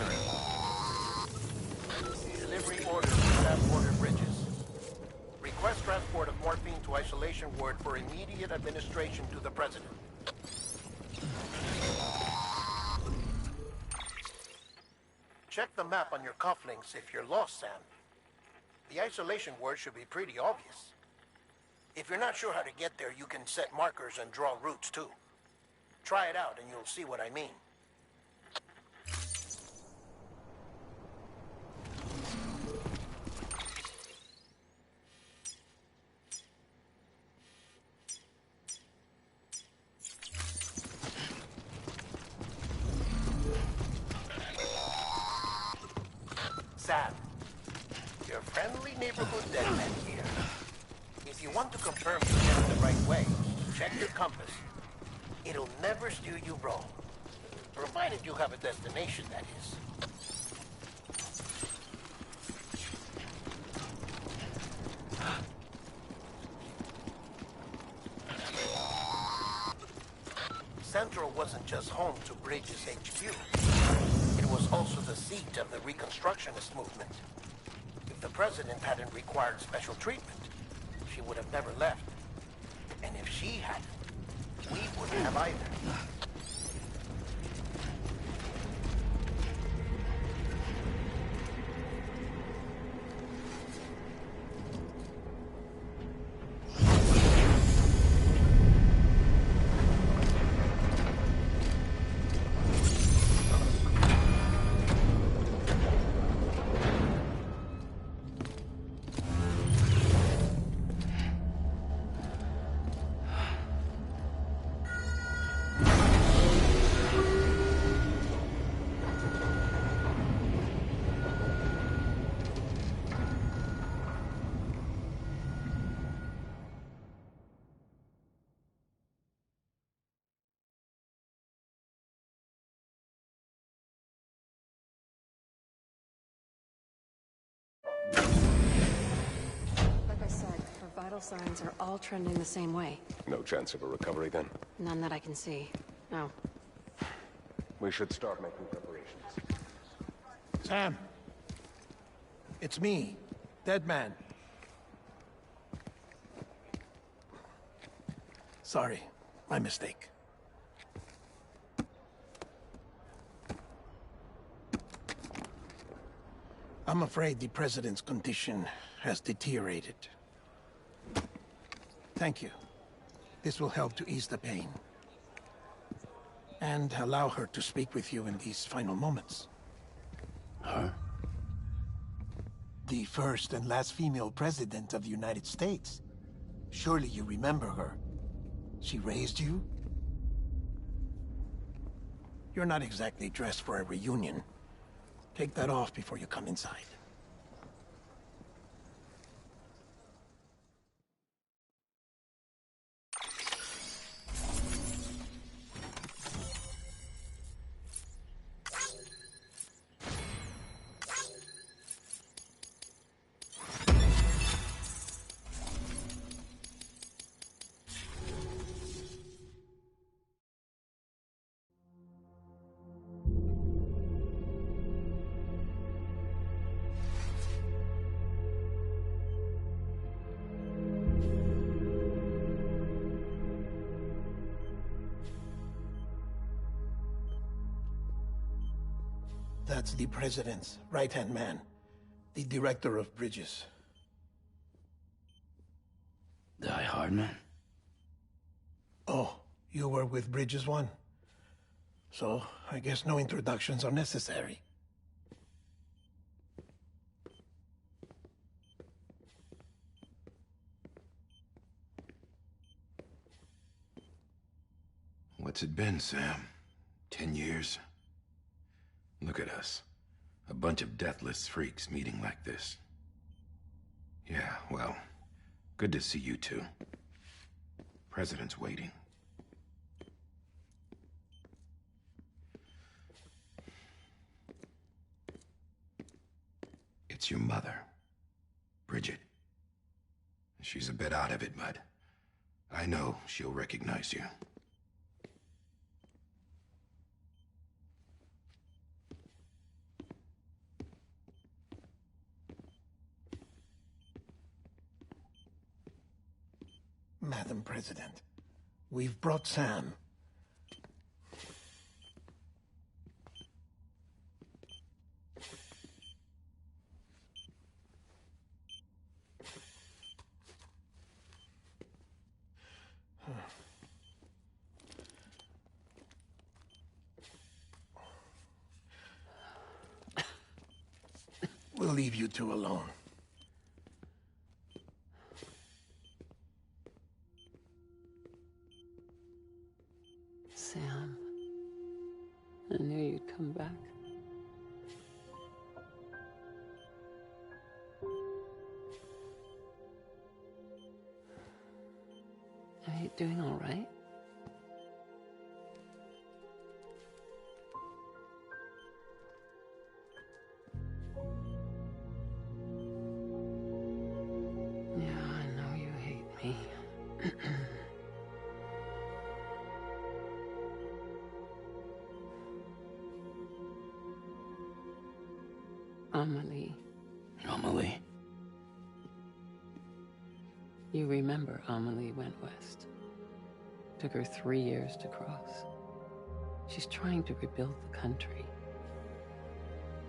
insurance. Delivery order for transporter bridges. Request transport of morphine to isolation ward for immediate administration to the President. Check the map on your cufflinks if you're lost, Sam. The isolation word should be pretty obvious. If you're not sure how to get there, you can set markers and draw routes too. Try it out and you'll see what I mean. Sam, your friendly neighborhood deadman here. If you want to confirm you're headed the right way, check your compass. It'll never steer you wrong. Provided you have a destination, that is. Central wasn't just home to Bridges HQ. It was also the seat of the Reconstructionist movement. If the President hadn't required special treatment, she would have never left. And if she hadn't, we wouldn't have either. Like I said, her vital signs are all trending the same way. No chance of a recovery then? None that I can see. No. We should start making preparations. Sam. It's me, Deadman. Sorry, my mistake. I'm afraid the President's condition has deteriorated. Thank you. This will help to ease the pain. And allow her to speak with you in these final moments. Huh? The first and last female president of the United States. Surely you remember her. She raised you? You're not exactly dressed for a reunion. Take that off before you come inside. That's the President's right-hand man, the Director of Bridges. Die Hardman? Oh, you were with Bridges 1? So, I guess no introductions are necessary. What's it been, Sam? 10 years? Look at us. A bunch of deathless freaks meeting like this. Yeah, well, good to see you two. President's waiting. It's your mother, Bridget. She's a bit out of it, but I know she'll recognize you. Madam President, we've brought Sam. We'll leave you two alone. Sam, I knew you'd come back. Are you doing all right? Yeah, I know you hate me. Amelie. Amelie? You remember Amelie went west. Took her 3 years to cross. She's trying to rebuild the country.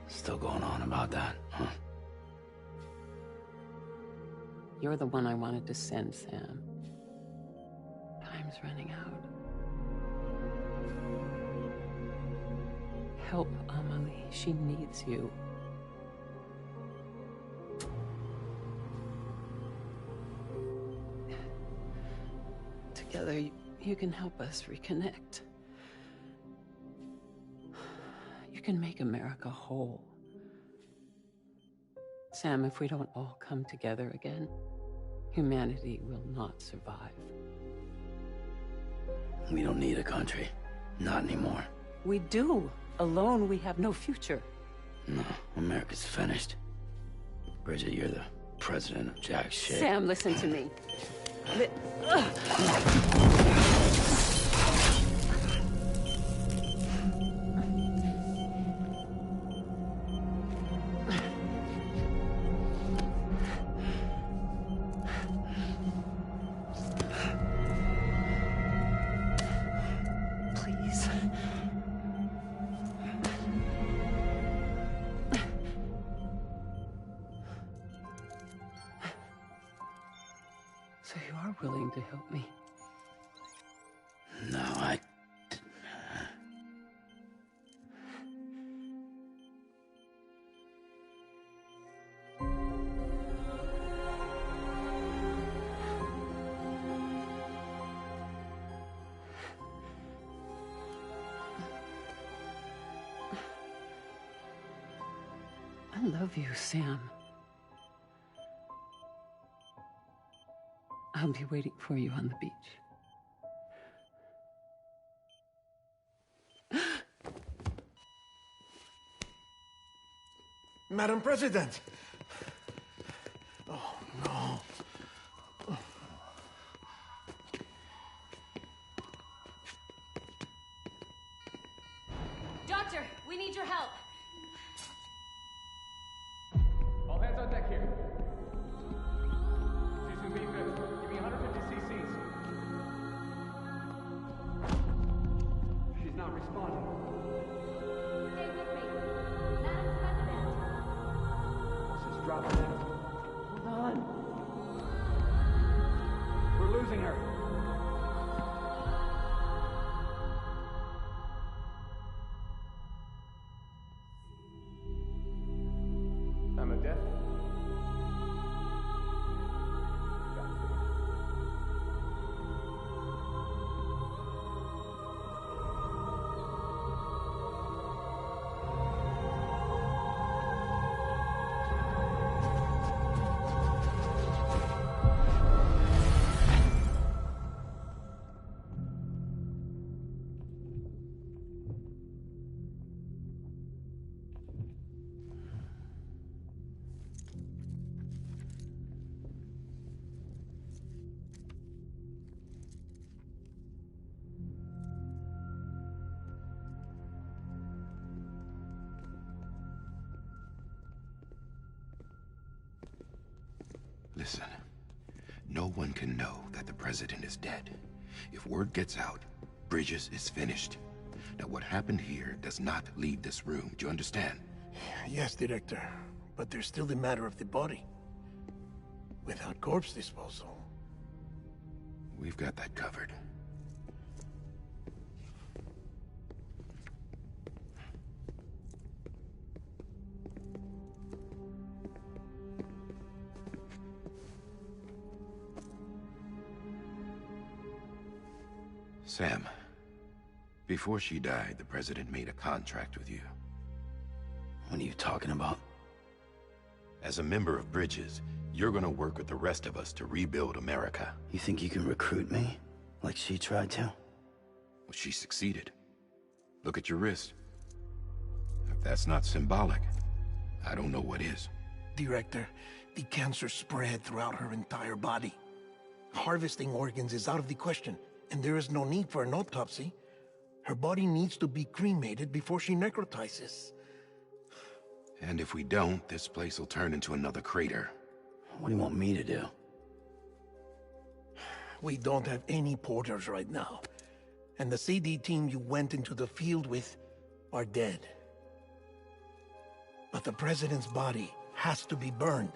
Still going on about that, huh? You're the one I wanted to send, Sam. Time's running out. Help Amelie. She needs you. Together, you can help us reconnect. You can make America whole. Sam, if we don't all come together again, humanity will not survive. We don't need a country. Not anymore. We do. Alone, we have no future. No, America's finished. Bridget, you're the president of jack shit. Sam, listen to me. Please. So you are willing to help me? No, I... I love you, Sam. I'll be waiting for you on the beach. Madam President! Oh, no. Doctor, we need your help. All hands on deck here. Season B-5, give me 150 cc's. She's not responding. Stay with me. Madam President. This is dropping in. Hold on. We're losing her. I'm a death. Listen, No one can know that the president is dead. If word gets out, Bridges is finished. Now, what happened here does not leave this room. Do you understand? Yes, Director. But there's still the matter of the body. Without corpse disposal. We've got that covered. Sam, before she died, the president made a contract with you. What are you talking about? As a member of Bridges, you're gonna work with the rest of us to rebuild America. You think you can recruit me? Like she tried to? Well, she succeeded. Look at your wrist. If that's not symbolic, I don't know what is. Director, the cancer spread throughout her entire body. Harvesting organs is out of the question, and there is no need for an autopsy. Her body needs to be cremated before she necrotizes. And if we don't, this place will turn into another crater. What do you want me to do? We don't have any porters right now. And the CD team you went into the field with are dead. But the president's body has to be burned.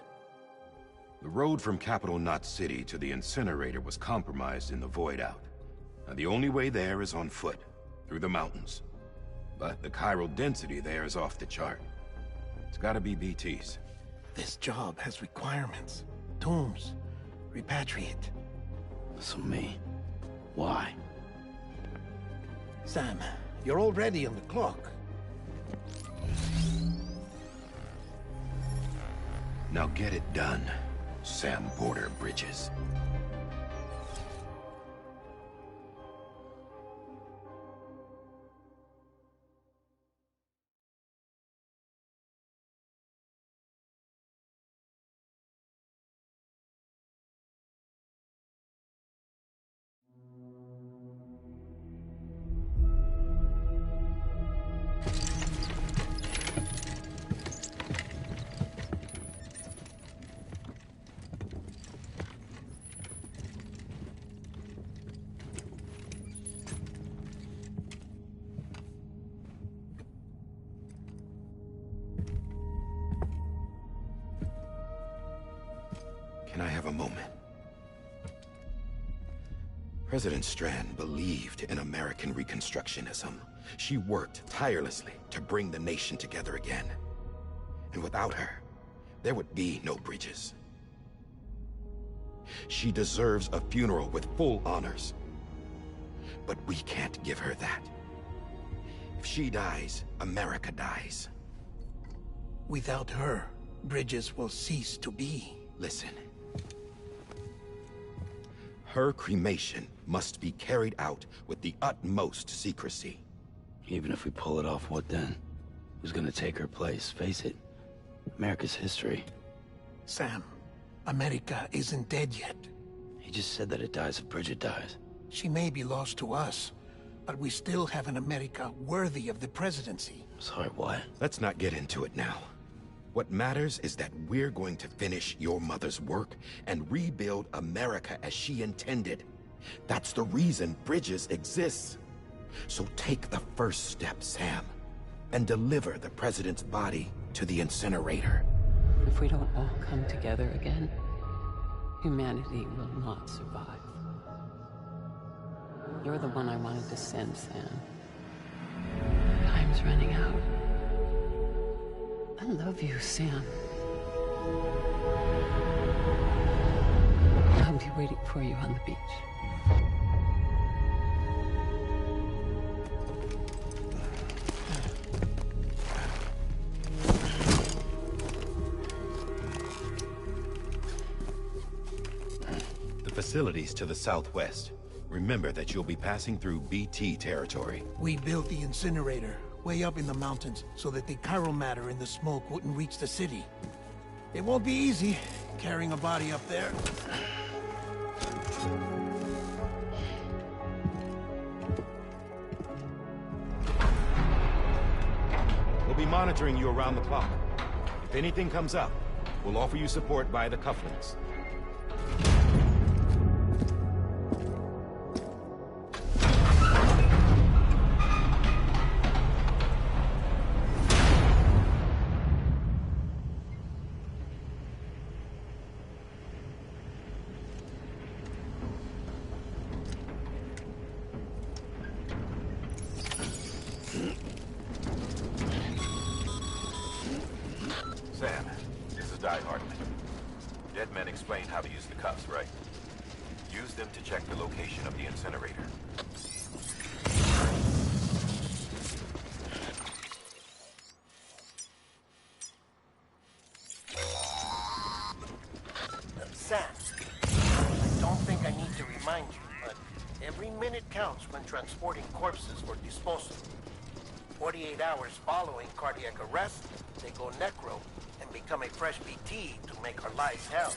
The road from Capital Knot City to the incinerator was compromised in the void out. Now, the only way there is on foot, through the mountains. But the chiral density there is off the chart. It's gotta be BT's. This job has requirements. Tombs. Repatriate. So me. Why? Sam, you're already on the clock. Now get it done, Sam Porter Bridges. Can I have a moment? President Strand believed in American Reconstructionism. She worked tirelessly to bring the nation together again. And without her, there would be no Bridges. She deserves a funeral with full honors. But we can't give her that. If she dies, America dies. Without her, Bridges will cease to be. Listen. Her cremation must be carried out with the utmost secrecy. Even if we pull it off, what then? Who's gonna take her place? Face it, America's history. Sam, America isn't dead yet. He just said that it dies if Bridget dies. She may be lost to us, but we still have an America worthy of the presidency. Sorry, what? Let's not get into it now. What matters is that we're going to finish your mother's work and rebuild America as she intended. That's the reason Bridges exists. So take the first step, Sam, and deliver the president's body to the incinerator. If we don't all come together again, humanity will not survive. You're the one I wanted to send, Sam. Time's running out. I love you, Sam. I'll be waiting for you on the beach. The facility's to the southwest. Remember that you'll be passing through BT territory. We built the incinerator way up in the mountains so that the chiral matter in the smoke wouldn't reach the city. It won't be easy carrying a body up there. We'll be monitoring you around the clock. If anything comes up, we'll offer you support via the cufflinks. Sam, this is Die Hard. Dead men explained how to use the cuffs, right? Use them to check the location of the incinerator. Sam, I don't think I need to remind you, but every minute counts when transporting corpses for disposal. 48 hours following cardiac arrest, they go necro and become a fresh BT to make our lives hell.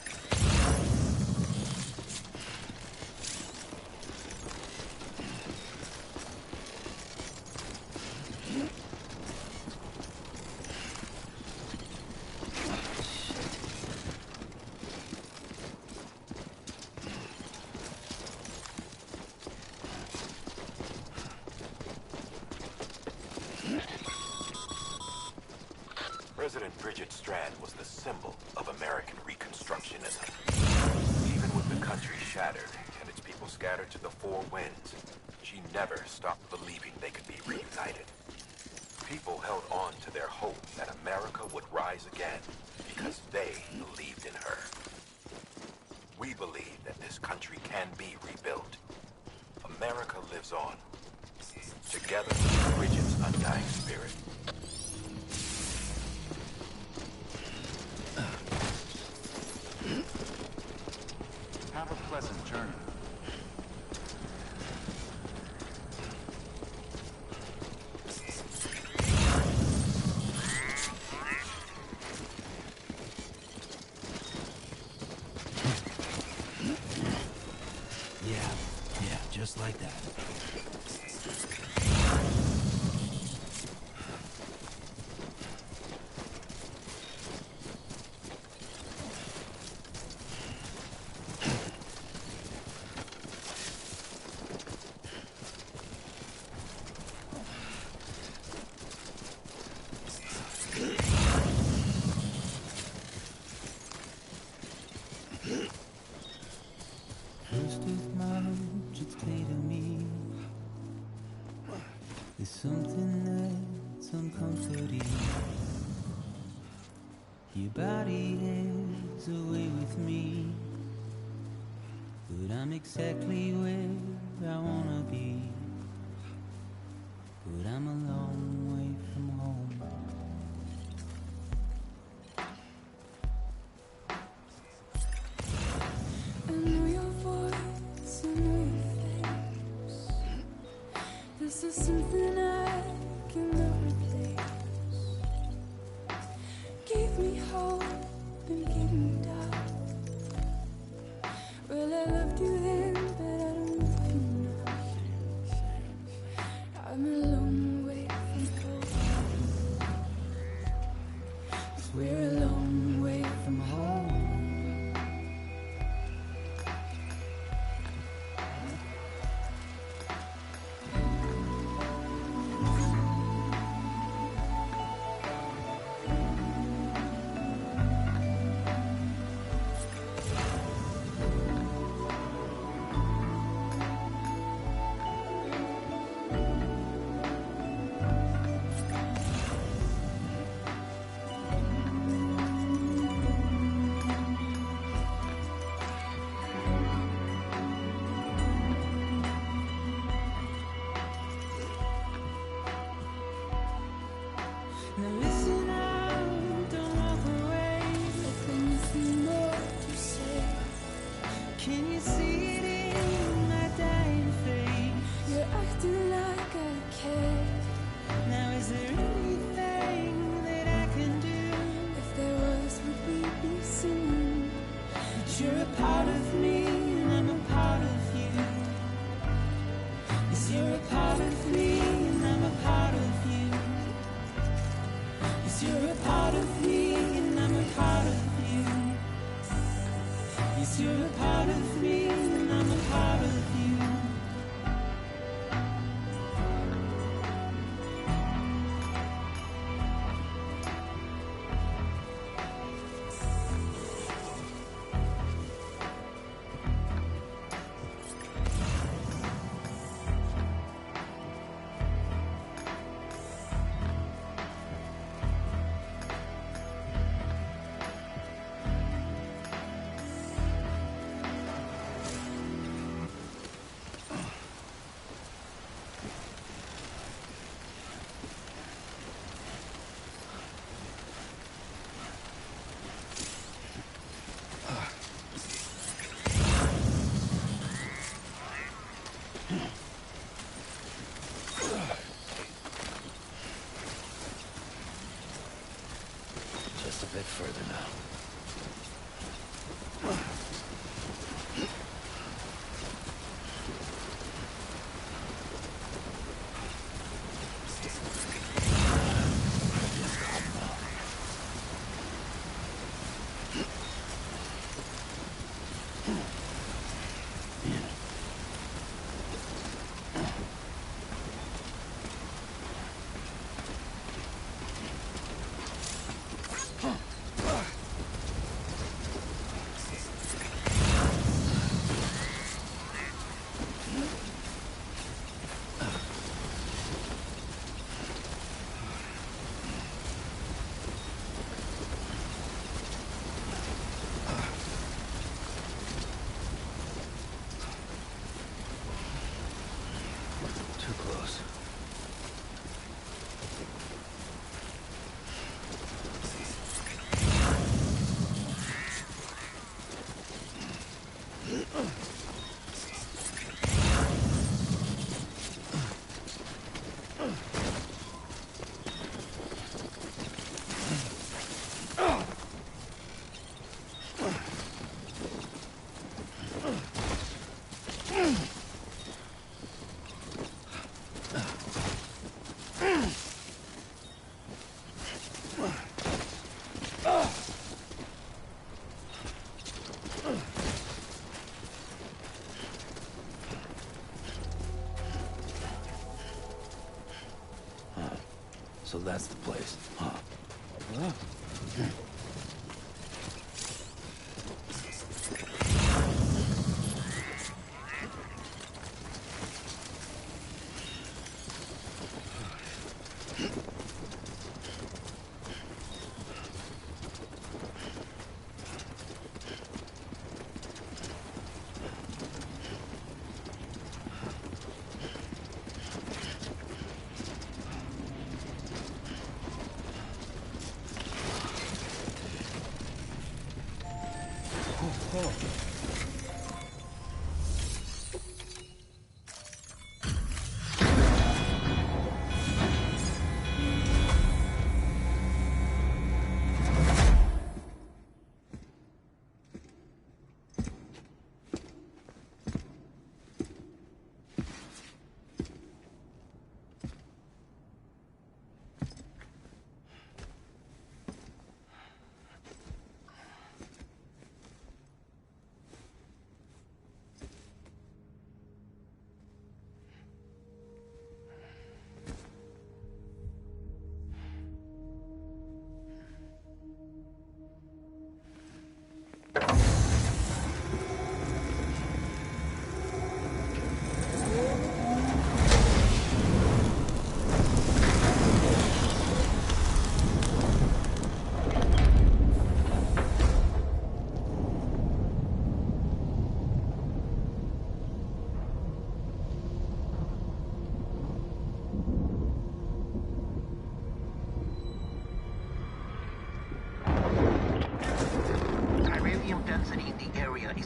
President Bridget Strand was the symbol of American Reconstructionism. Even with the country shattered and its people scattered to the four winds, she never stopped believing they could be reunited. People held on to their hope that America would rise again because they believed in her. We believe that this country can be rebuilt. America lives on, together with Bridget's undying spirit. Have a pleasant journey. Yeah, just like that. First of March, it's clear to me there's something that's uncomforting. Your body is away with me, but I'm exactly where I wanna be. But I'm a long way from home. I know your voice, I know your face. This is something I cannot replace. Give me hope and give me doubt. Well, I loved you then, but I don't love you now. I'm a long way from home. 'Cause we're a long way from home. Now listen out, don't walk away. I've got nothing more to say. Can you see it in my dying face? You're acting like I care. Now is there anything that I can do? If there was, would we be singing? But you're a part of me and I'm a part of you. Yes, you're a part of me and I'm a part of you. You're a part of me and I'm a part of you. Yes, you're a part of me and I'm a part of you. A bit further now. Too close. So that's the place, huh?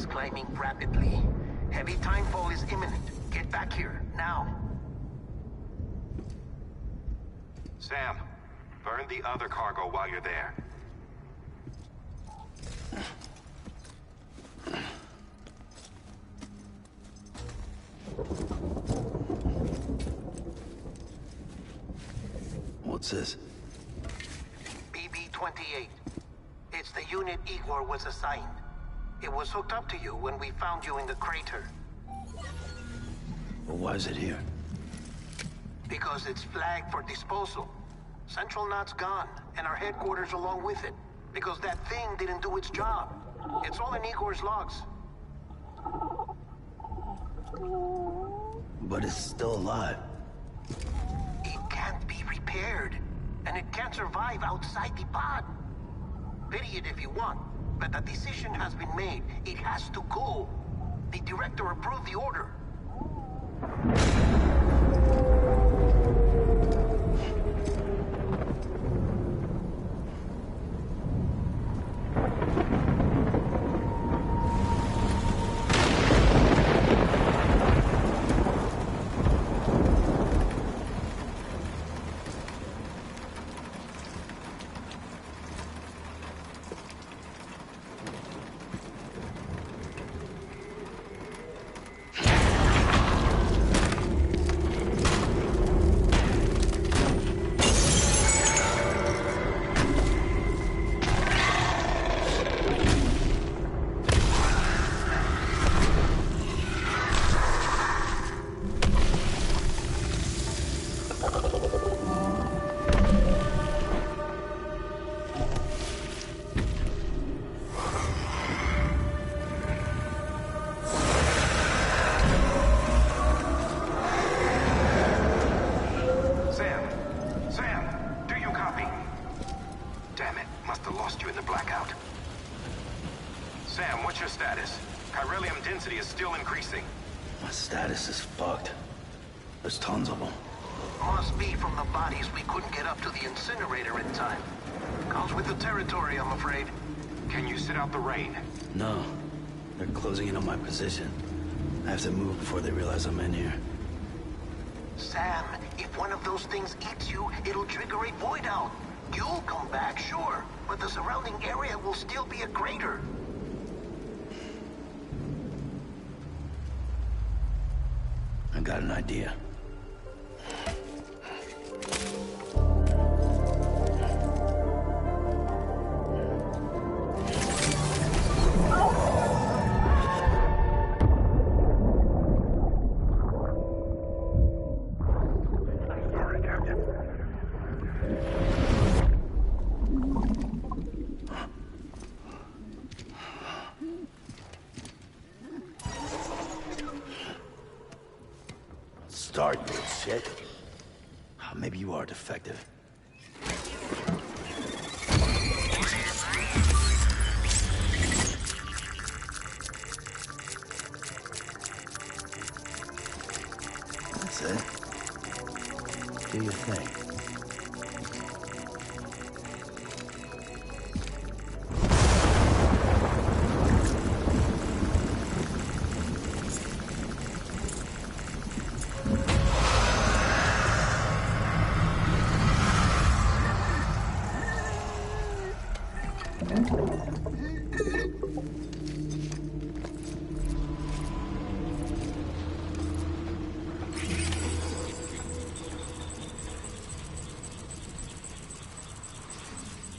is climbing rapidly. Heavy timefall is imminent. Get back here, now. Sam, burn the other cargo while you're there. What's this? BB-28. It's the unit Igor was assigned. It was hooked up to you when we found you in the crater. Well, why is it here? Because it's flagged for disposal. Central Knot's gone, and our headquarters along with it. Because that thing didn't do its job. It's all in Igor's logs. But it's still alive. It can't be repaired, and it can't survive outside the pod. Pity it if you want, but the decision has been made. It has to go. The director approved the order. Damn it, must have lost you in the blackout. Sam, what's your status? Chiralium density is still increasing. My status is fucked. There's tons of them. Must be from the bodies we couldn't get up to the incinerator in time. Comes with the territory, I'm afraid. Can you sit out the rain? No. They're closing in on my position. I have to move before they realize I'm in here. Sam, if one of those things eats you, it'll trigger a void out. You'll come back, sure, but the surrounding area will still be a crater. I got an idea. Start, you shit. Maybe you are defective. That's it. Do your thing.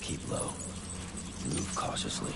Keep low. Move cautiously.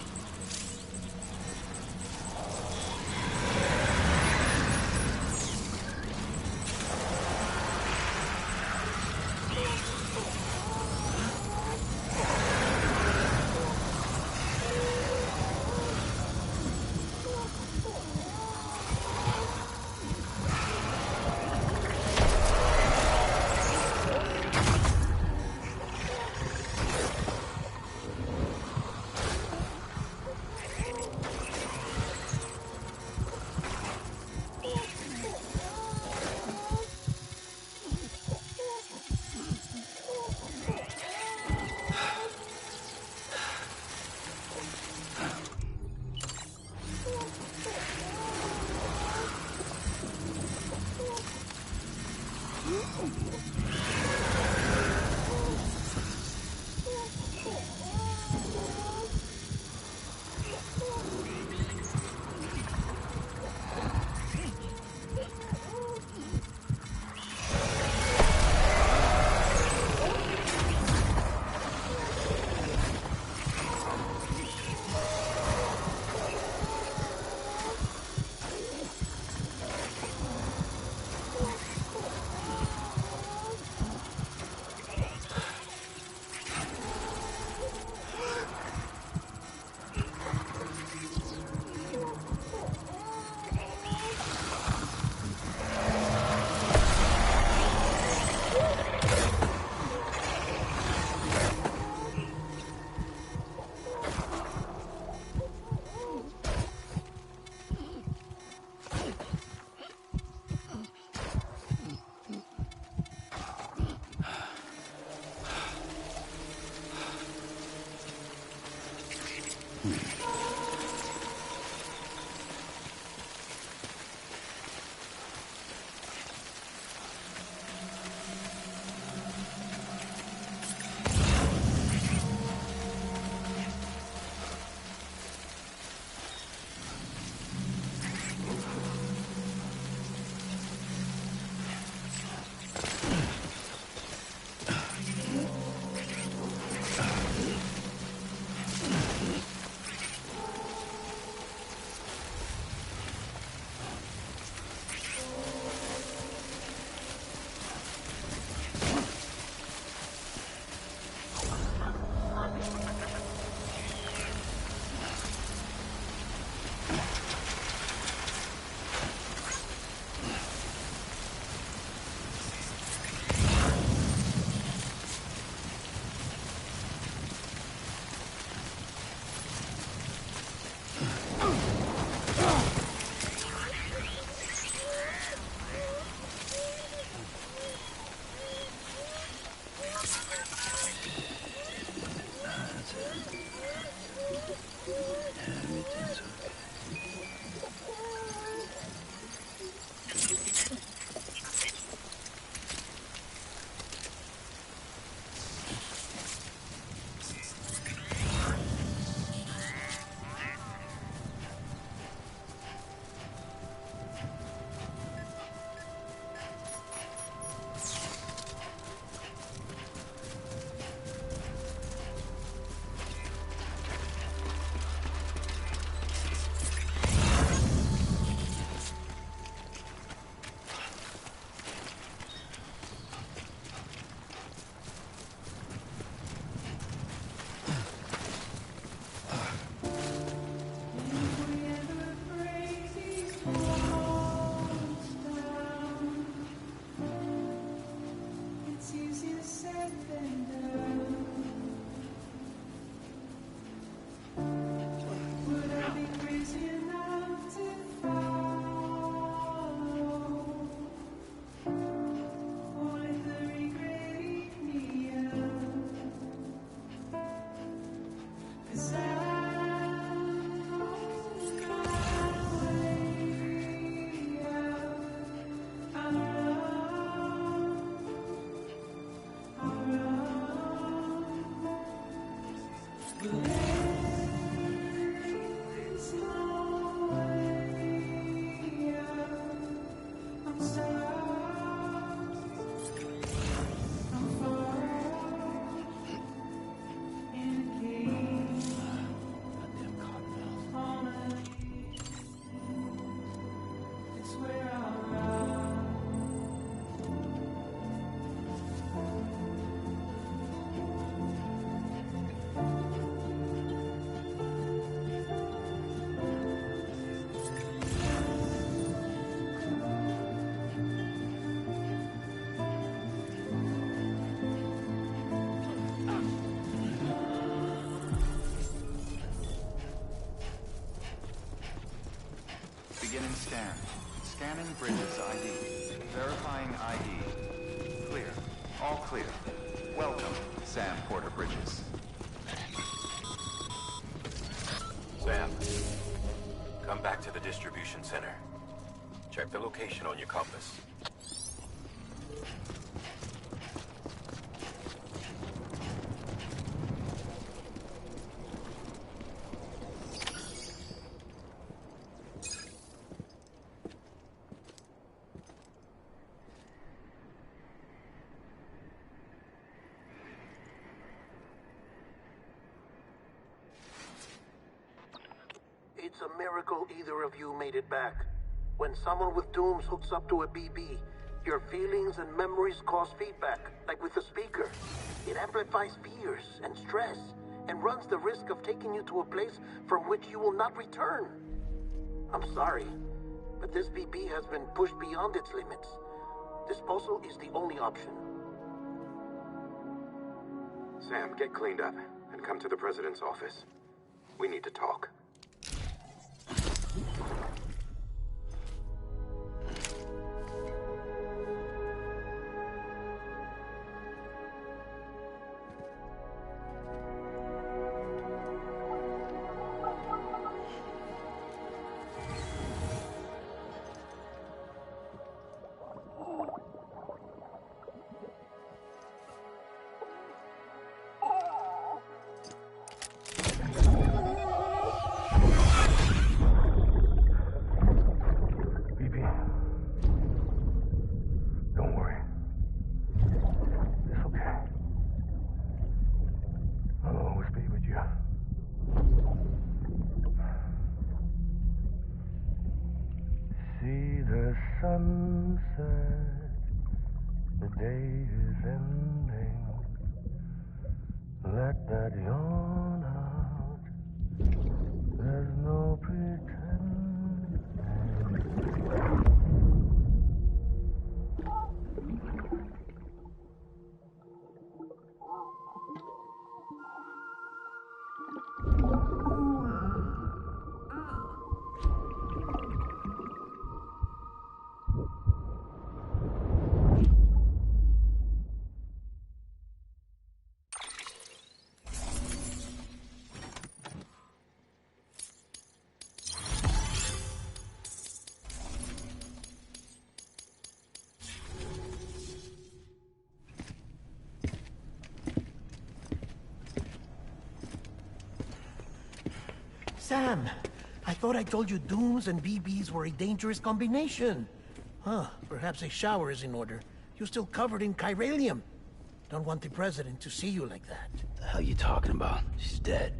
Beginning scan. Scanning Bridges ID. Verifying ID. Clear. All clear. Welcome, Sam Porter Bridges. Sam, come back to the distribution center. Check the location on your compass. It's a miracle either of you made it back. When someone with dooms hooks up to a BB, your feelings and memories cause feedback, like with the speaker. It amplifies fears and stress, and runs the risk of taking you to a place from which you will not return. I'm sorry, but this BB has been pushed beyond its limits. Disposal is the only option. Sam, get cleaned up and come to the president's office. We need to talk. Sunset, the day is ending. Let that yawn out. There's no pretending. Sam, I thought I told you dooms and BBs were a dangerous combination. Huh, perhaps a shower is in order. You're still covered in chiralium. Don't want the president to see you like that. The hell you talking about? She's dead.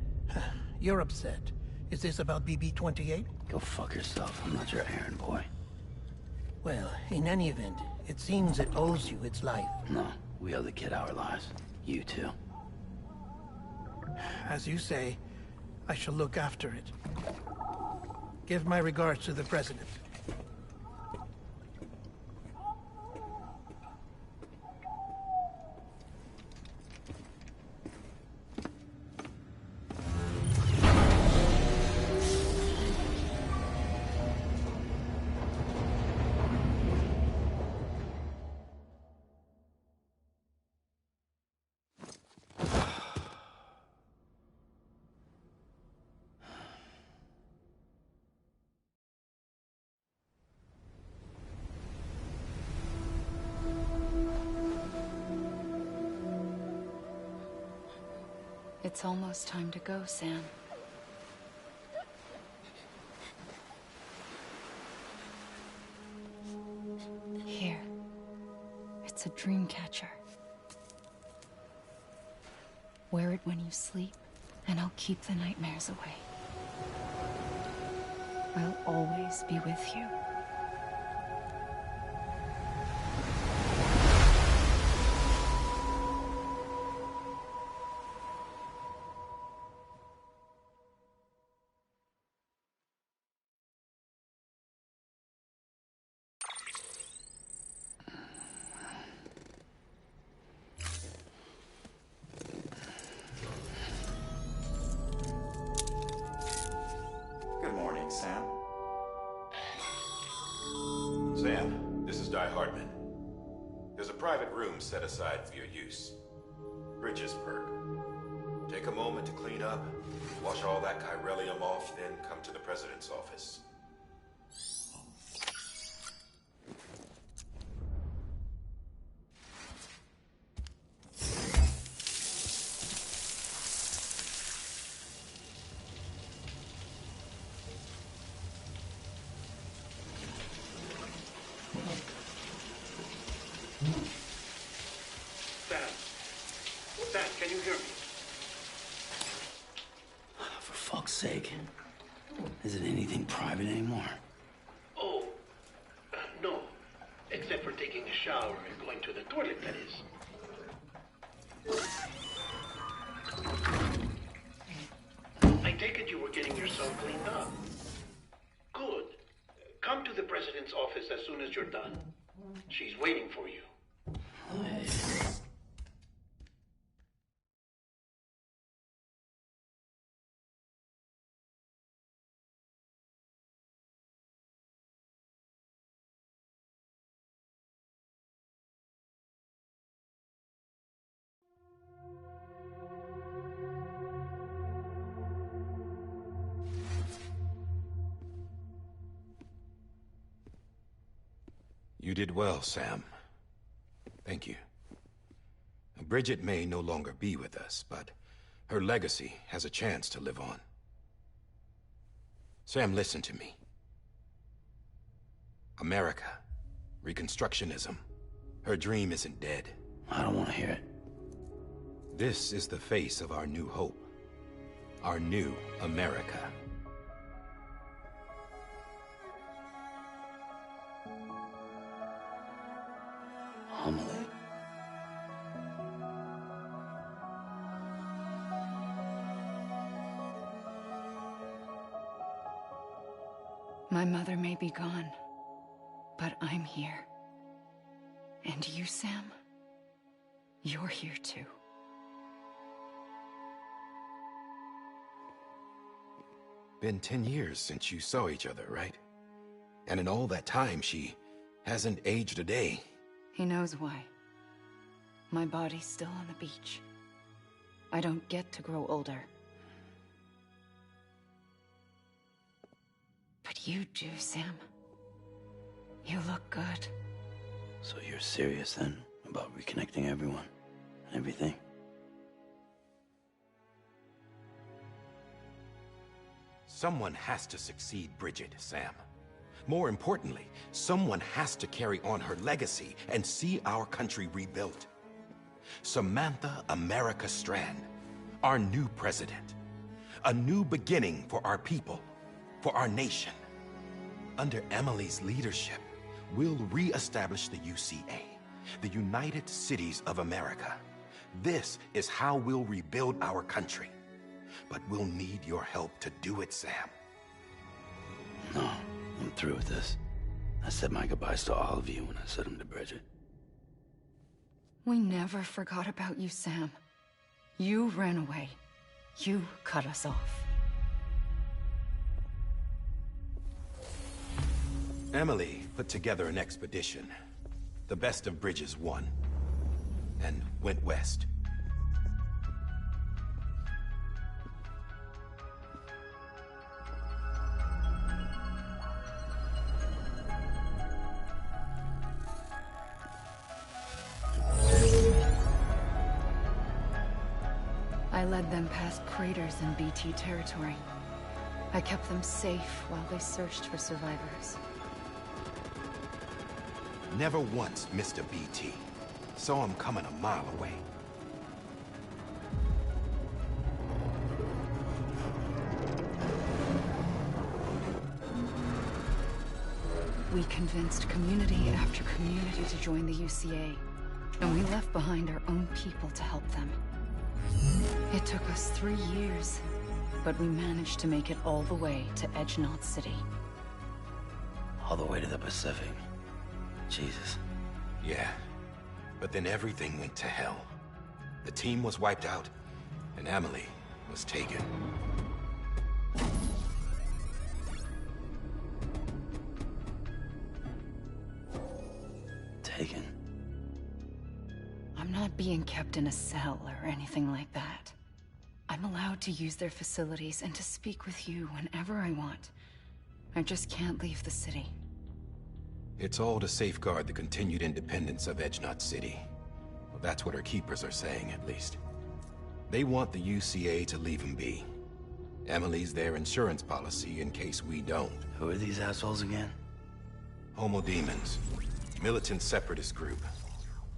You're upset. Is this about BB-28? Go fuck yourself. I'm not your errand boy. Well, in any event, it seems it owes you its life. No, we owe the kid our lives. You too. As you say, I shall look after it. Give my regards to the president. It's almost time to go, Sam. Here. It's a dream catcher. Wear it when you sleep, and I'll keep the nightmares away. I'll always be with you. Good morning, Sam. Sam, this is Di Hartman. There's a private room set aside for your use. Bridges perk. Take a moment to clean up, wash all that chiralium off, then come to the President's office. Sam, can you hear me? For fuck's sake. Isn't anything private anymore? Oh, no. Except for taking a shower and going to the toilet, that is. I take it you were getting yourself cleaned up. Good. Come to the President's office as soon as you're done. She's waiting for you. You did well, Sam. Thank you. Bridget may no longer be with us, but her legacy has a chance to live on. Sam, listen to me. America, Reconstructionism, her dream isn't dead. I don't want to hear it. This is the face of our new hope. Our new America. Homily. My mother may be gone, but I'm here. And you, Sam? You're here too. Been 10 years since you saw each other, right? And in all that time, she hasn't aged a day. He knows why. My body's still on the beach. I don't get to grow older. But you do, Sam. You look good. So you're serious then about reconnecting everyone and everything? Someone has to succeed Bridget, Sam. More importantly, someone has to carry on her legacy and see our country rebuilt. Samantha America Strand, our new president. A new beginning for our people, for our nation. Under Emily's leadership, we'll re-establish the UCA, the United Cities of America. This is how we'll rebuild our country. But we'll need your help to do it, Sam. No, I'm through with this. I said my goodbyes to all of you when I said them to Bridget. We never forgot about you, Sam. You ran away. You cut us off. Emily put together an expedition. The best of Bridges won. And went west. I led them past craters in BT territory. I kept them safe while they searched for survivors. Never once missed a BT. Saw him coming a mile away. We convinced community after community to join the UCA, and we left behind our own people to help them. It took us 3 years, but we managed to make it all the way to Edge-Knot City. All the way to the Pacific. Jesus. Yeah, but then everything went to hell. The team was wiped out, and Emily was taken. Taken? I'm not being kept in a cell or anything like that. I'm allowed to use their facilities and to speak with you whenever I want. I just can't leave the city. It's all to safeguard the continued independence of Edge-Knot City. Well, that's what our keepers are saying, at least. They want the UCA to leave him be. Emily's their insurance policy in case we don't. Who are these assholes again? Homo Demons. Militant separatist group.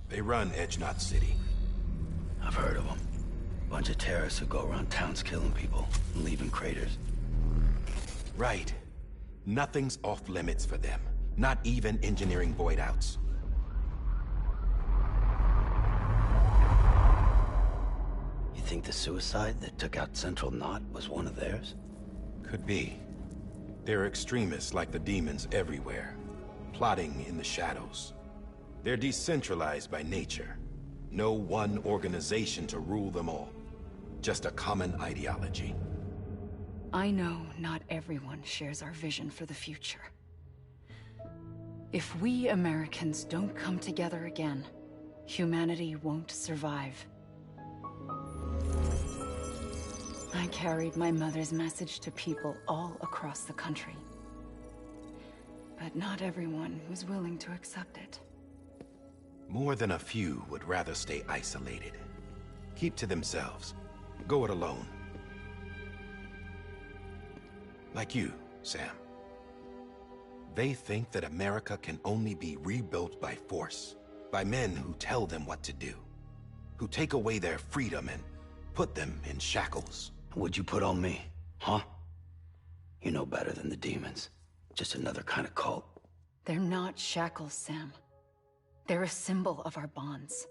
They run Edge-Knot City. I've heard of them. Bunch of terrorists who go around towns killing people and leaving craters. Right. Nothing's off limits for them. Not even engineering void outs. You think the suicide that took out Central Knot was one of theirs? Could be. There are extremists like the demons everywhere, plotting in the shadows. They're decentralized by nature. No one organization to rule them all. Just a common ideology. I know not everyone shares our vision for the future. If we Americans don't come together again, humanity won't survive. I carried my mother's message to people all across the country. But not everyone was willing to accept it. More than a few would rather stay isolated. Keep to themselves. Go it alone. Like you, Sam. They think that America can only be rebuilt by force, by men who tell them what to do, who take away their freedom and put them in shackles. What'd you put on me, huh? You know better than the demons. Just another kind of cult. They're not shackles, Sam. They're a symbol of our bonds.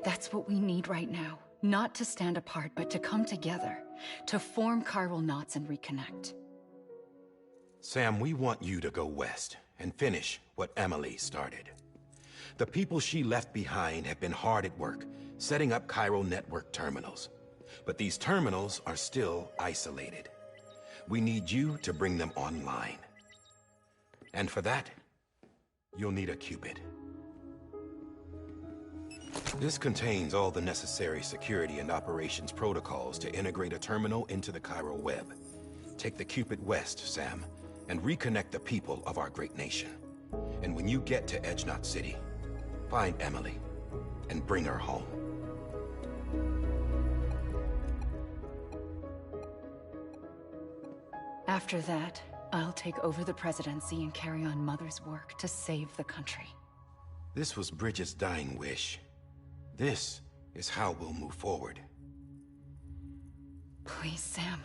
That's what we need right now. Not to stand apart, but to come together, to form chiral knots and reconnect. Sam, we want you to go west and finish what Emily started. The people she left behind have been hard at work, setting up chiral network terminals. But these terminals are still isolated. We need you to bring them online. And for that, you'll need a Cupid. This contains all the necessary security and operations protocols to integrate a terminal into the chiral web. Take the Cupid west, Sam, and reconnect the people of our great nation. And when you get to Edge-Knot City, find Emily and bring her home. After that, I'll take over the presidency and carry on Mother's work to save the country. This was Bridget's dying wish. This is how we'll move forward. Please, Sam.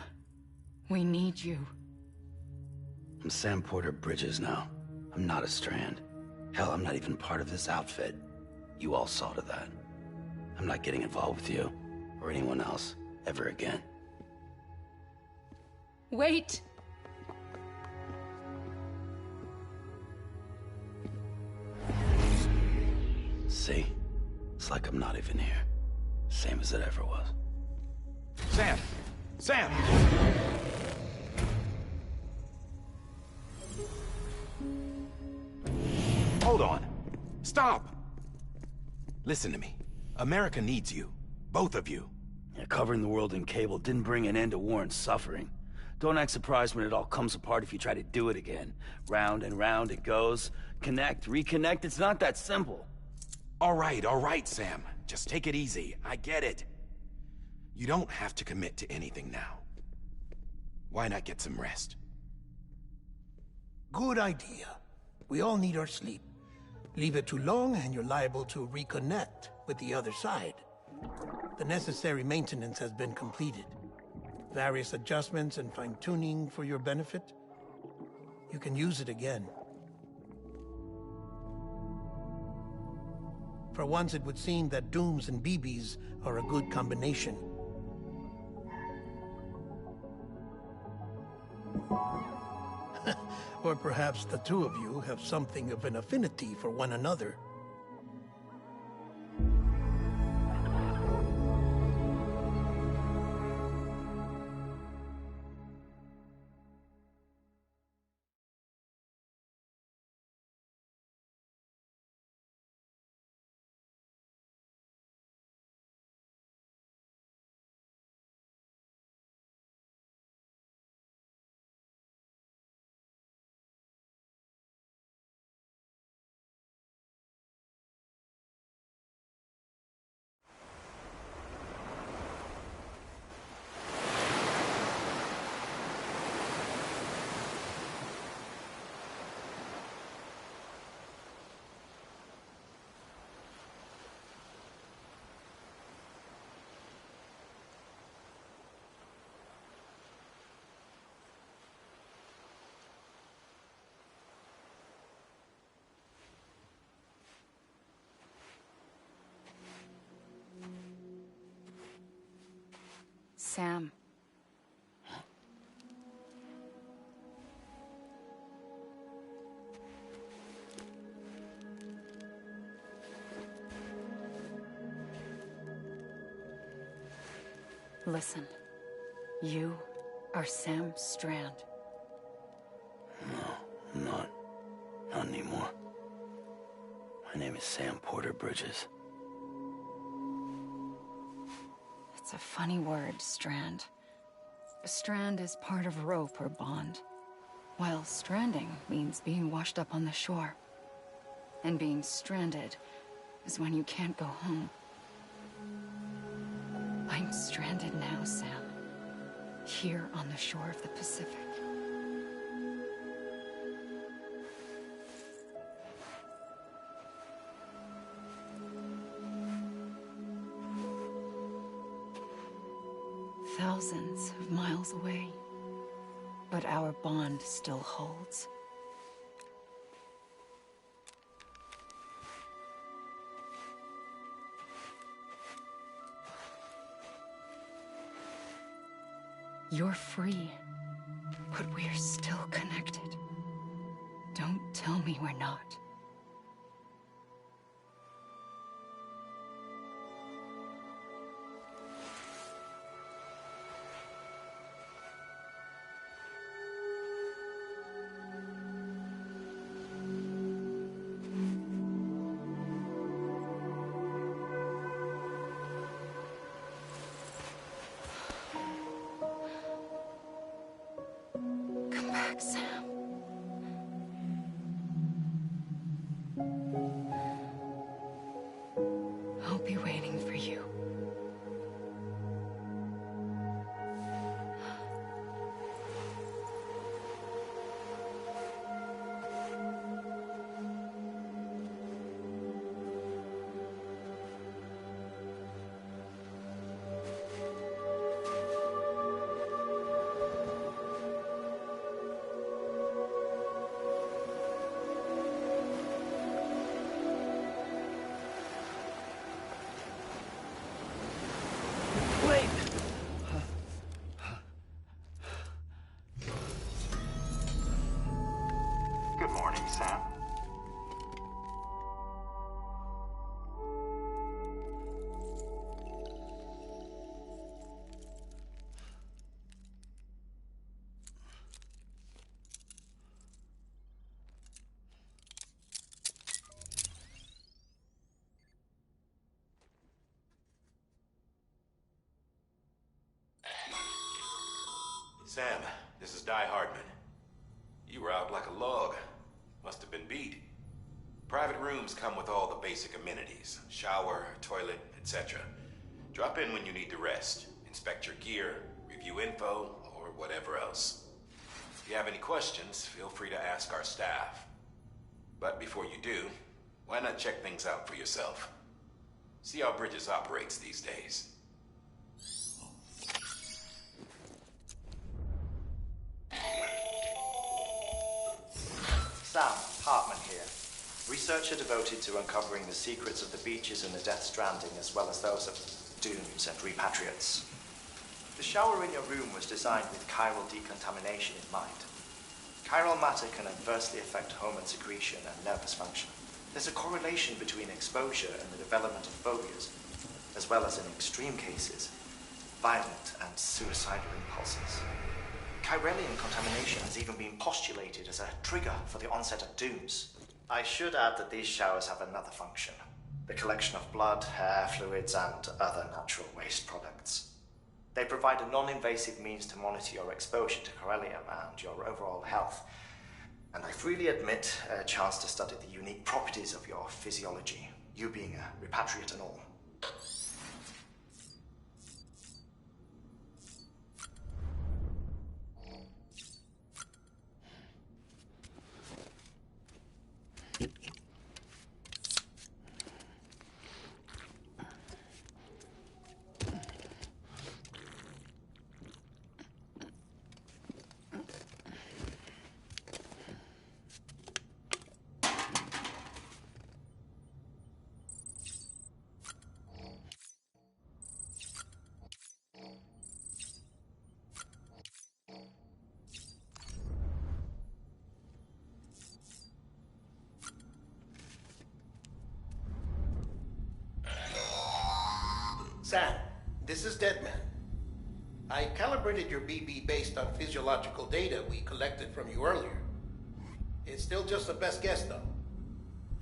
We need you. I'm Sam Porter Bridges now. I'm not a Strand. Hell, I'm not even part of this outfit. You all saw to that. I'm not getting involved with you, or anyone else, ever again. Wait! See? It's like I'm not even here. Same as it ever was. Sam! Sam! Hold on. Stop! Listen to me. America needs you. Both of you. Yeah, covering the world in cable didn't bring an end to war and suffering. Don't act surprised when it all comes apart if you try to do it again. Round and round it goes. Connect, reconnect, it's not that simple. All right, Sam. Just take it easy. I get it. You don't have to commit to anything now. Why not get some rest? Good idea. We all need our sleep. Leave it too long and you're liable to reconnect with the other side. The necessary maintenance has been completed. Various adjustments and fine-tuning for your benefit. You can use it again. For once, it would seem that Dooms and BBs are a good combination. Or perhaps the two of you have something of an affinity for one another. Sam. Listen. You are Sam Strand. No, I'm not. Not anymore. My name is Sam Porter Bridges. It's a funny word, Strand. A strand is part of rope or bond, while stranding means being washed up on the shore. And being stranded is when you can't go home. I'm stranded now, Sam. Here on the shore of the Pacific. Thousands of miles away, but our bond still holds. You're free, but we're still connected. Don't tell me we're not. Come back, Sam. I'll be waiting for you. Wait! Good morning, Sam. Sam, this is Di Hardman. You were out like a log. Must have been beat. Private rooms come with all the basic amenities. Shower, toilet, etc. Drop in when you need to rest. inspect your gear, review info, or whatever else. If you have any questions, feel free to ask our staff. But before you do, why not check things out for yourself? See how Bridges operates these days. Sam, Hartman here. Researcher devoted to uncovering the secrets of the beaches and the Death Stranding, as well as those of dooms and repatriates. The shower in your room was designed with chiral decontamination in mind. Chiral matter can adversely affect hormone secretion and nervous function. There's a correlation between exposure and the development of phobias, as well as in extreme cases, violent and suicidal impulses. Chiralian contamination has even been postulated as a trigger for the onset of dooms. I should add that these showers have another function: the collection of blood, hair, fluids, and other natural waste products. They provide a non-invasive means to monitor your exposure to chiralium and your overall health. And I freely admit a chance to study the unique properties of your physiology, you being a repatriate and all. Sam, this is Deadman. I calibrated your BB based on physiological data we collected from you earlier. It's still just a best guess, though.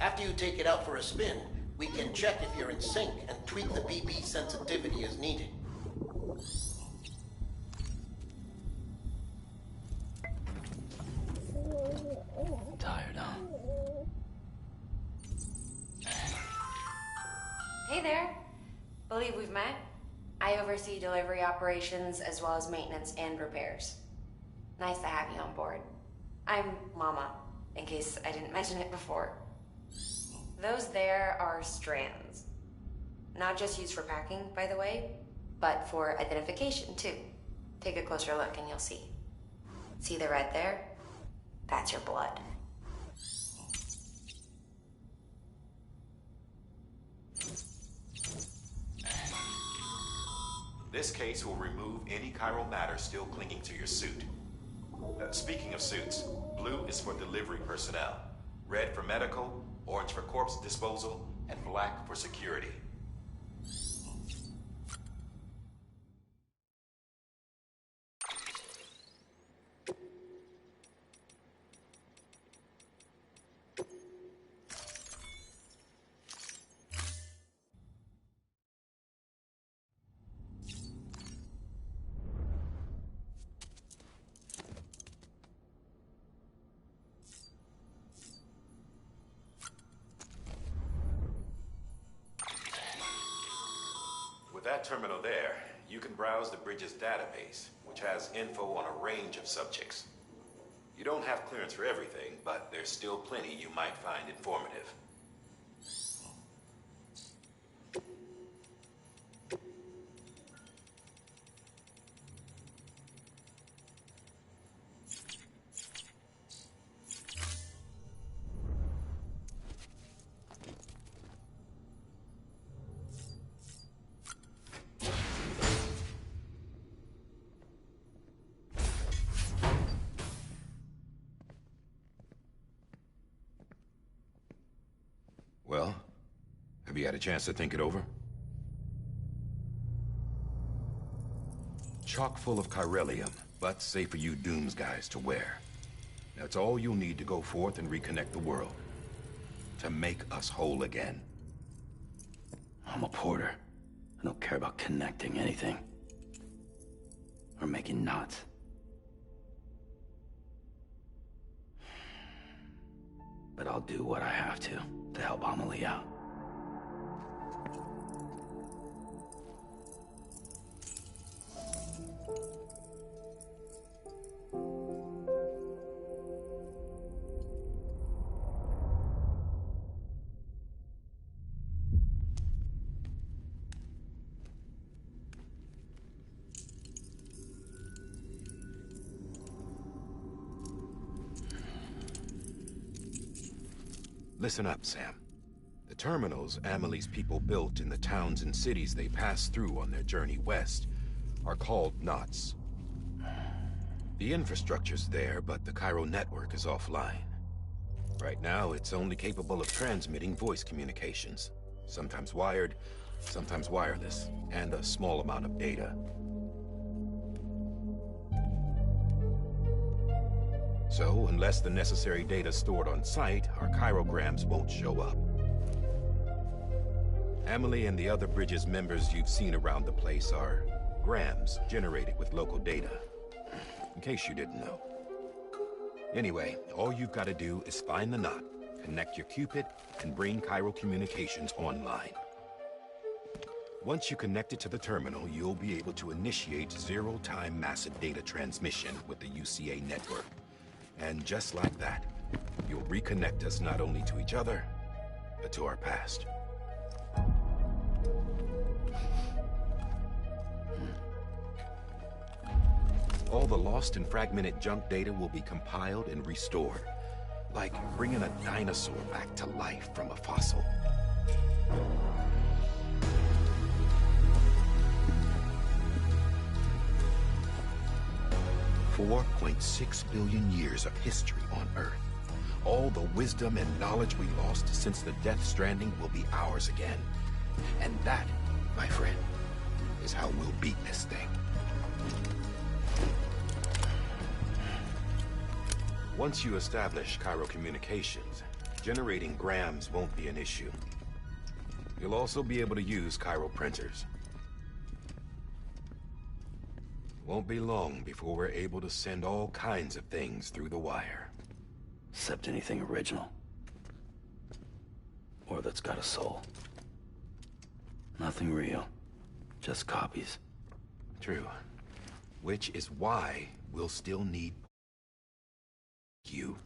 After you take it out for a spin, we can check if you're in sync and tweak the BB sensitivity as needed. Tired, huh? Hey there. Believe we've met. I oversee delivery operations as well as maintenance and repairs. Nice to have you on board. I'm Mama, in case I didn't mention it before. Those there are strands. Not just used for packing, by the way, but for identification too. Take a closer look and you'll see. See the red there? That's your blood. This case will remove any chiral matter still clinging to your suit. Speaking of suits, blue is for delivery personnel, red for medical, orange for corpse disposal, and black for security. With that terminal there, you can browse the Bridges database, which has info on a range of subjects. You don't have clearance for everything, but there's still plenty you might find informative. Well, have you had a chance to think it over? Chock full of chiralium, but safe for you Dooms guys to wear. That's all you'll need to go forth and reconnect the world. To make us whole again. I'm a porter. I don't care about connecting anything. Or making knots. But I'll do what I have to help Amelie out. Listen up, Sam. The terminals Amelie's people built in the towns and cities they passed through on their journey west are called knots. The infrastructure's there, but the Cairo network is offline. Right now, it's only capable of transmitting voice communications. Sometimes wired, sometimes wireless, and a small amount of data. So, unless the necessary data stored on site, our chirograms won't show up. Amelie and the other Bridges members you've seen around the place are grams generated with local data. In case you didn't know. Anyway, all you've got to do is find the knot, connect your Cupid, and bring Cairo Communications online. Once you connect it to the terminal, you'll be able to initiate zero-time massive data transmission with the UCA network. And just like that, you'll reconnect us not only to each other, but to our past. All the lost and fragmented junk data will be compiled and restored, like bringing a dinosaur back to life from a fossil. $4.6 billion years of history on Earth. All the wisdom and knowledge we lost since the Death Stranding will be ours again. And that, my friend, is how we'll beat this thing. Once you establish Cairo Communications, generating grams won't be an issue. You'll also be able to use Cairo printers. Won't be long before we're able to send all kinds of things through the wire. Except anything original. Or that's got a soul. Nothing real. Just copies. True. Which is why we'll still need you.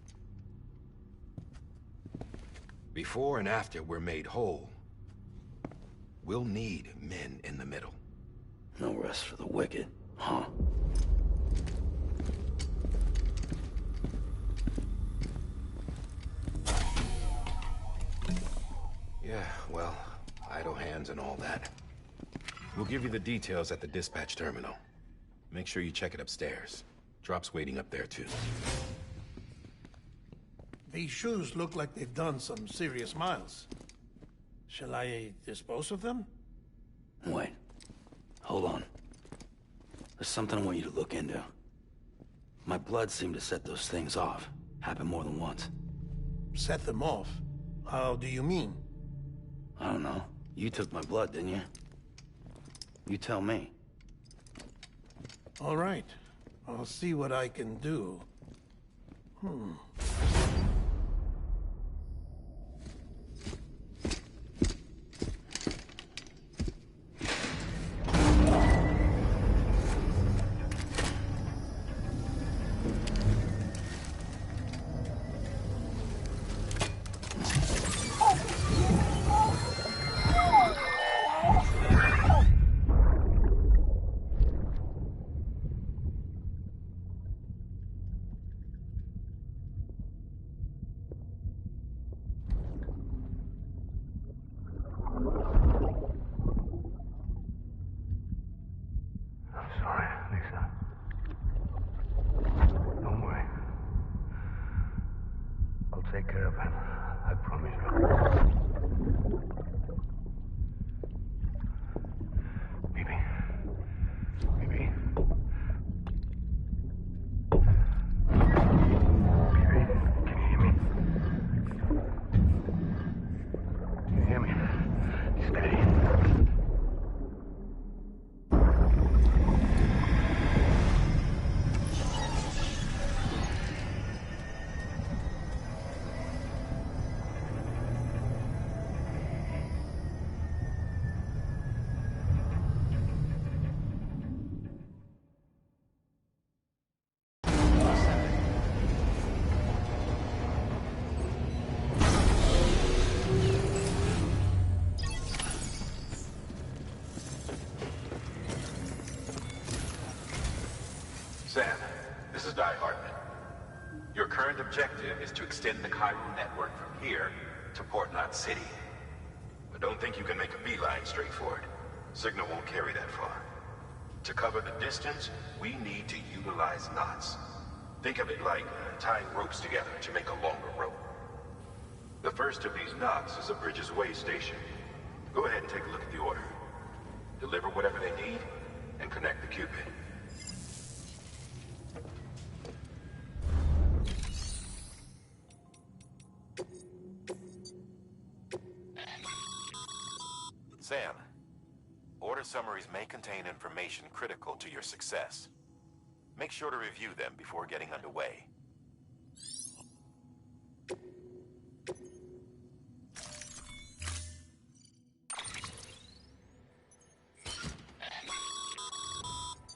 Before and after we're made whole, we'll need men in the middle. No rest for the wicked, huh? Yeah, well, idle hands and all that. We'll give you the details at the dispatch terminal. Make sure you check it upstairs. Drop's waiting up there, too. These shoes look like they've done some serious miles. Shall I dispose of them? Wait. Hold on. There's something I want you to look into. My blood seemed to set those things off. Happened more than once. Set them off? How do you mean? I don't know. You took my blood, didn't you? You tell me. All right. I'll see what I can do. Take care of him. I promise you. Baby. Baby. Baby, can you hear me? Can you hear me? Steady. Sam, this is Die Hartman. Your current objective is to extend the Cairo network from here to Port Knot City. But don't think you can make a beeline straight for it. Signal won't carry that far. To cover the distance, we need to utilize knots. Think of it like tying ropes together to make a longer rope. The first of these knots is a Bridges Way station. Go ahead and take a look at the order. Deliver whatever they need, and connect the Cupid. Sam, order summaries may contain information critical to your success. Make sure to review them before getting underway.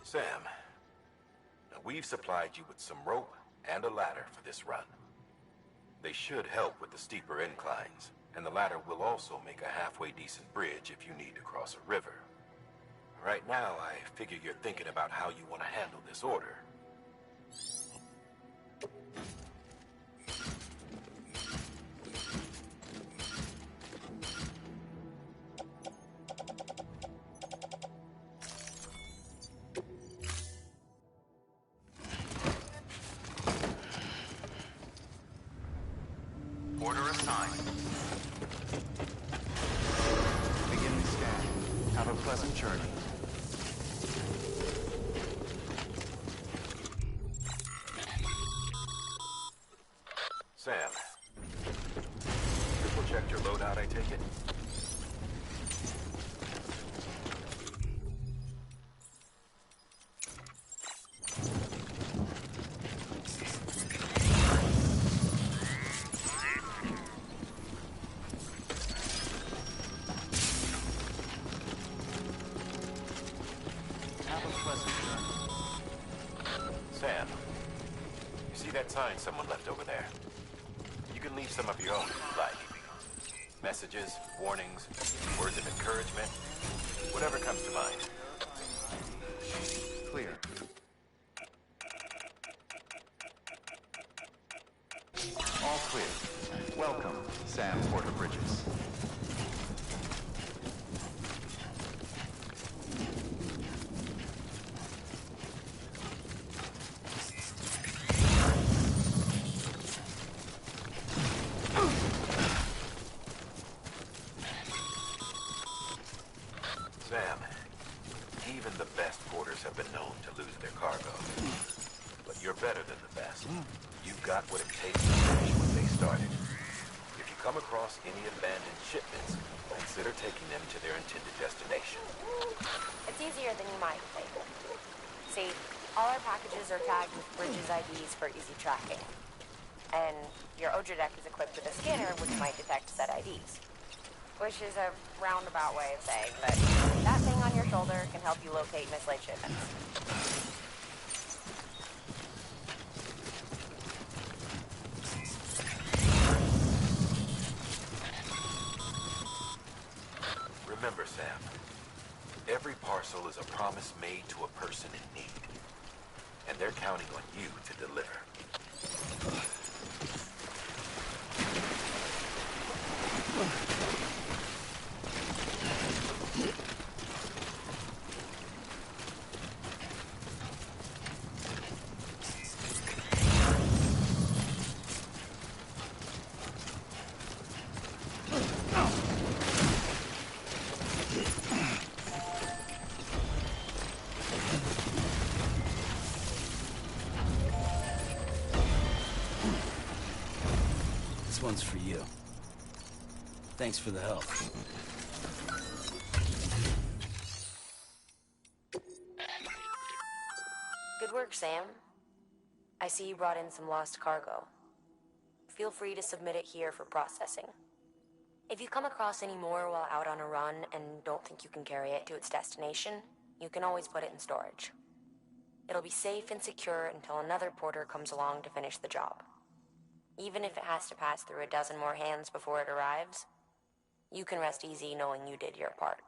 Sam, we've supplied you with some rope and a ladder for this run. They should help with the steeper inclines, and the ladder will also make a halfway decent bridge if you need to cross a river. Right now, I figure you're thinking about how you want to handle this order. Order assigned. Beginning scan. Have a pleasant journey. Sam. Triple checked your loadout, I take it? Sam, you see that sign someone left over there? You can leave some of your own if you like. Messages, warnings, words of encouragement, whatever comes to mind. Clear. All clear. Welcome, Sam Porter Bridges. Sam, even the best porters have been known to lose their cargo. But you're better than the best. You've got what it takes to finish what they started. If you come across any abandoned shipments, consider taking them to their intended destination. It's easier than you might think. See, all our packages are tagged with Bridges IDs for easy tracking. And your Odra deck is equipped with a scanner which might detect said IDs. Which is a roundabout way of saying that that thing on your shoulder can help you locate mislaid shipments. Remember, Sam, every parcel is a promise made to a person in need. And they're counting on you to deliver. This one's for you. Thanks for the help. Good work, Sam. I see you brought in some lost cargo. Feel free to submit it here for processing. If you come across any more while out on a run and don't think you can carry it to its destination, you can always put it in storage. It'll be safe and secure until another porter comes along to finish the job. Even if it has to pass through a dozen more hands before it arrives, you can rest easy knowing you did your part.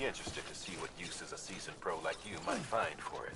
be interested to see what uses a seasoned pro like you might find for it.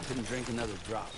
Couldn't drink another drop.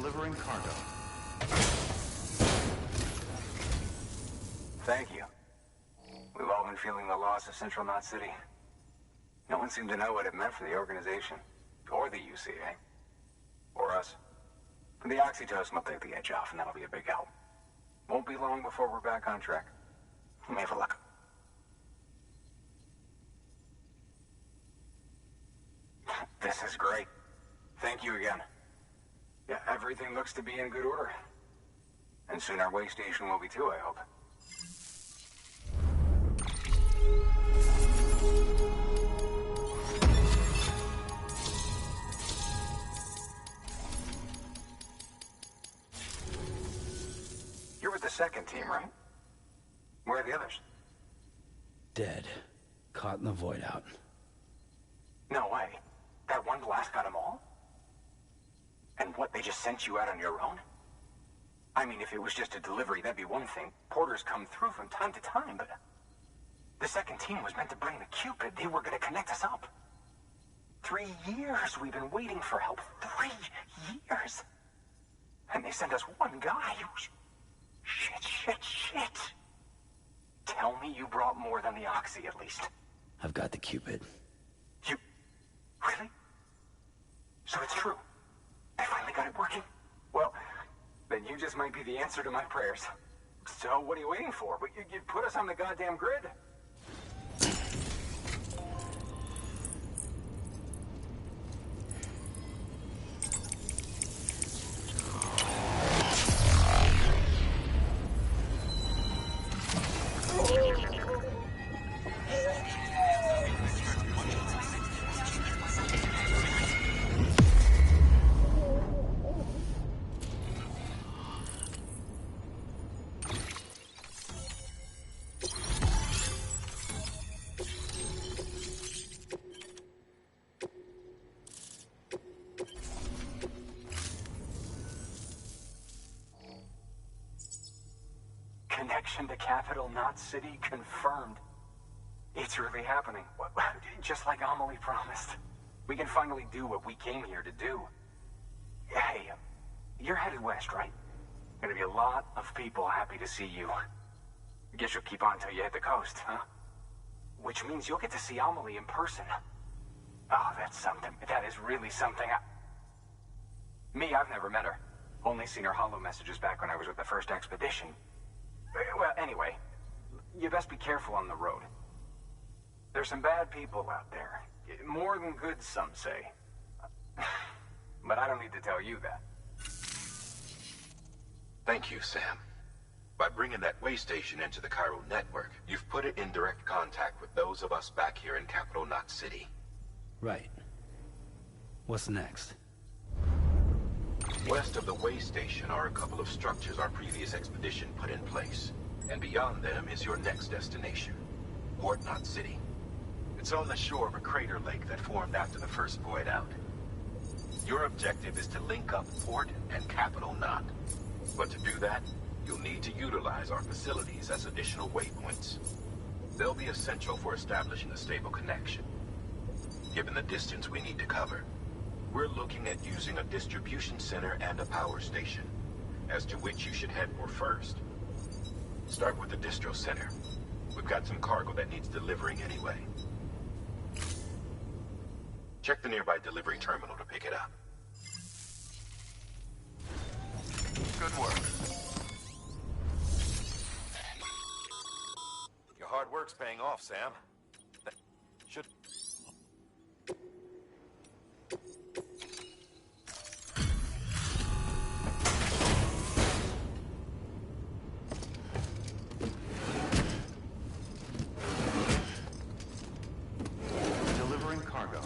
Delivering cargo. Thank you. We've all been feeling the loss of Central Knot City. No one seemed to know what it meant for the organization, or the UCA, or us. The oxytocin will take the edge off, and that'll be a big help. Won't be long before we're back on track. You may have a look. This is great. Thank you again. Yeah, everything looks to be in good order. And soon our way station will be too, I hope. You're with the second team, right? Where are the others? Dead. Caught in the void out. No way. That one blast got them all? And what, they just sent you out on your own? I mean, if it was just a delivery, that'd be one thing. Porters come through from time to time, but... The second team was meant to bring the Cupid. They were gonna connect us up. 3 years we've been waiting for help. 3 years! And they sent us one guy. Shit. Tell me you brought more than the Oxy, at least. I've got the Cupid. You... Really? So it's true. They finally got it working? Well, then you just might be the answer to my prayers. So what are you waiting for? You put us on the goddamn grid. Connection to Capital Knot City confirmed. It's really happening. Just like Amelie promised. We can finally do what we came here to do. Hey, you're headed west, right? Gonna be a lot of people happy to see you. I guess you'll keep on till you hit the coast, huh? Which means you'll get to see Amelie in person. Oh, that's something. That is really something. Me, I've never met her. Only seen her holo messages back when I was with the first expedition. Well, anyway, you best be careful on the road. There's some bad people out there. More than good, some say. But I don't need to tell you that. Thank you, Sam. By bringing that way station into the Cairo network, you've put it in direct contact with those of us back here in Capital Knot City. Right. What's next? West of the way station are a couple of structures our previous expedition put in place. And beyond them is your next destination, Port Knot City. It's on the shore of a crater lake that formed after the first void out. Your objective is to link up Port and Capital Knot. But to do that, you'll need to utilize our facilities as additional waypoints. They'll be essential for establishing a stable connection. Given the distance we need to cover, we're looking at using a distribution center and a power station, as to which you should head for first. Start with the distro center. We've got some cargo that needs delivering anyway. Check the nearby delivery terminal to pick it up. Good work. Your hard work's paying off, Sam. Should... Delivering cargo.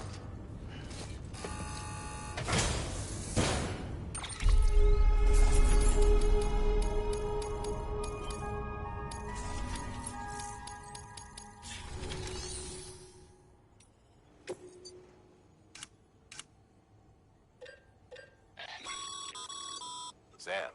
Sam,